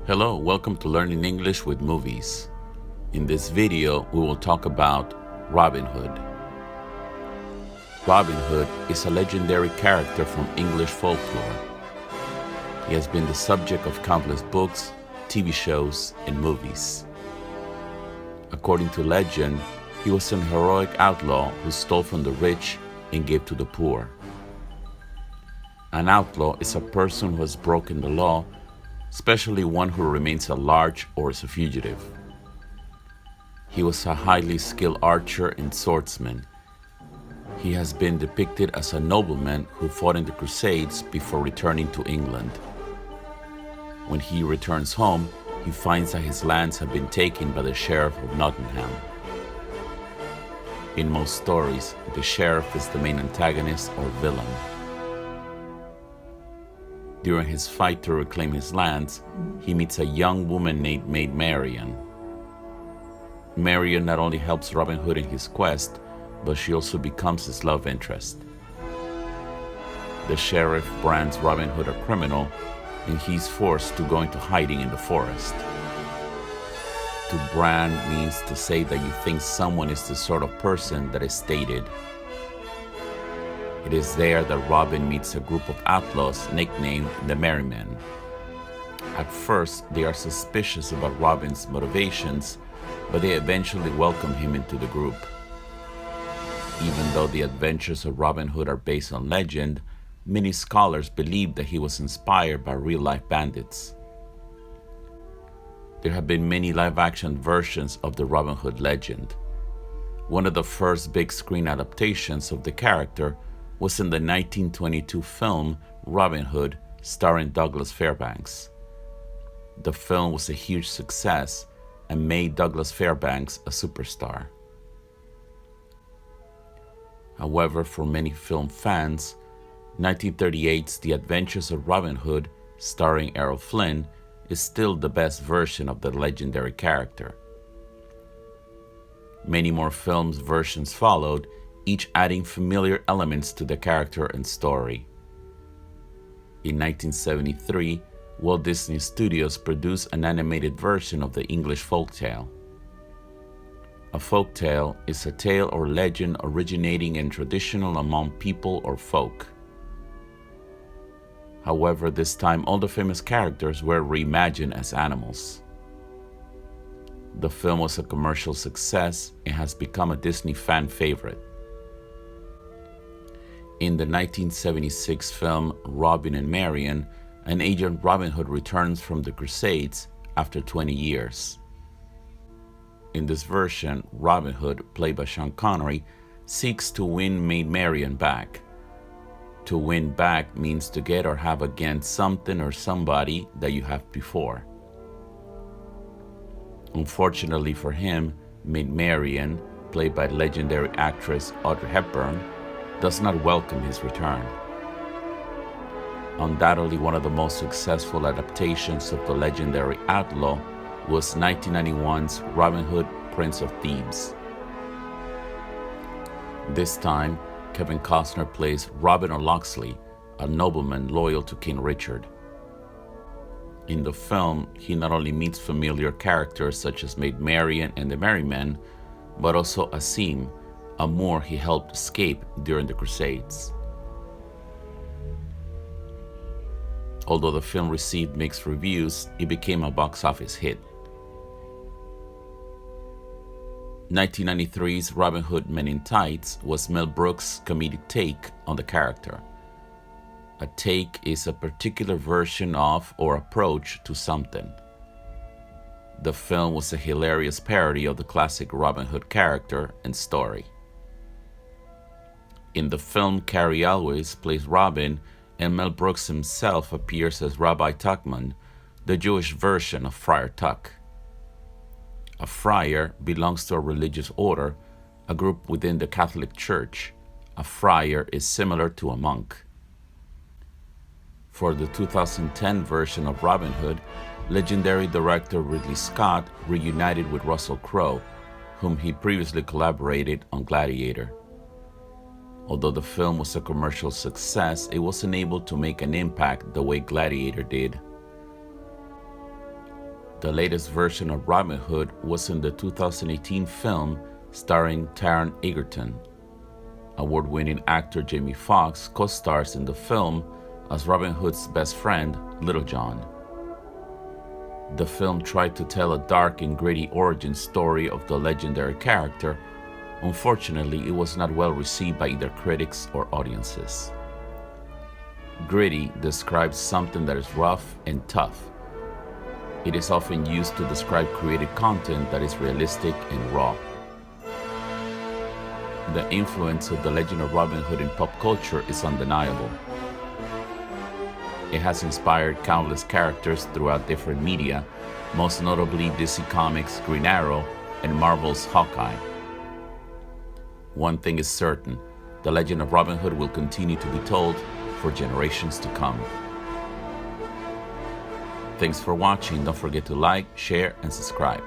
Hello, welcome to Learning English with Movies. In this video, we will talk about Robin Hood. Robin Hood is a legendary character from English folklore. He has been the subject of countless books, TV shows, and movies. According to legend, he was an heroic outlaw who stole from the rich and gave to the poor. An outlaw is a person who has broken the law, especially one who remains at large or is a fugitive. He was a highly skilled archer and swordsman. He has been depicted as a nobleman who fought in the Crusades before returning to England. When he returns home, he finds that his lands have been taken by the Sheriff of Nottingham. In most stories, the sheriff is the main antagonist or villain. During his fight to reclaim his lands, he meets a young woman named Marion. Marion not only helps Robin Hood in his quest, but she also becomes his love interest. The sheriff brands Robin Hood a criminal, and he's forced to go into hiding in the forest. To brand means to say that you think someone is the sort of person that is stated. It is there that Robin meets a group of outlaws nicknamed the Merry Men. At first, they are suspicious about Robin's motivations, but they eventually welcome him into the group. Even though the adventures of Robin Hood are based on legend, many scholars believe that he was inspired by real-life bandits. There have been many live-action versions of the Robin Hood legend. One of the first big screen adaptations of the character was in the 1922 film Robin Hood, starring Douglas Fairbanks. The film was a huge success and made Douglas Fairbanks a superstar. However, for many film fans, 1938's The Adventures of Robin Hood, starring Errol Flynn, is still the best version of the legendary character. Many more films versions followed, each adding familiar elements to the character and story. In 1973, Walt Disney Studios produced an animated version of the English folktale. A folktale is a tale or legend originating in traditional among people or folk. However, this time all the famous characters were reimagined as animals. The film was a commercial success and has become a Disney fan favorite. In the 1976 film Robin and Marion, an agent Robin Hood returns from the Crusades after 20 years. In this version, Robin Hood, played by Sean Connery, seeks to win Maid Marion back. To win back means to get or have against something or somebody that you have before. Unfortunately for him, Maid Marion, played by legendary actress Audrey Hepburn, does not welcome his return. Undoubtedly one of the most successful adaptations of the legendary outlaw was 1991's Robin Hood, Prince of Thieves. This time, Kevin Costner plays Robin of Locksley, a nobleman loyal to King Richard. In the film, he not only meets familiar characters such as Maid Marion and the Merry Men, but also Asim, a Moor he helped escape during the Crusades. Although the film received mixed reviews, it became a box office hit. 1993's Robin Hood Men in Tights was Mel Brooks' comedic take on the character. A take is a particular version of or approach to something. The film was a hilarious parody of the classic Robin Hood character and story. In the film, Cary Elwes plays Robin, and Mel Brooks himself appears as Rabbi Tuckman, the Jewish version of Friar Tuck. A friar belongs to a religious order, a group within the Catholic Church. A friar is similar to a monk. For the 2010 version of Robin Hood, legendary director Ridley Scott reunited with Russell Crowe, whom he previously collaborated on Gladiator. Although the film was a commercial success, it wasn't able to make an impact the way Gladiator did. The latest version of Robin Hood was in the 2018 film starring Taron Egerton. Award-winning actor Jamie Foxx co-stars in the film as Robin Hood's best friend, Little John. The film tried to tell a dark and gritty origin story of the legendary character. Unfortunately, it was not well received by either critics or audiences. Gritty describes something that is rough and tough. It is often used to describe created content that is realistic and raw. The influence of the legend of Robin Hood in pop culture is undeniable. It has inspired countless characters throughout different media, most notably DC Comics' Green Arrow and Marvel's Hawkeye. One thing is certain, the legend of Robin Hood will continue to be told for generations to come. Thanks for watching. Don't forget to like, share, and subscribe.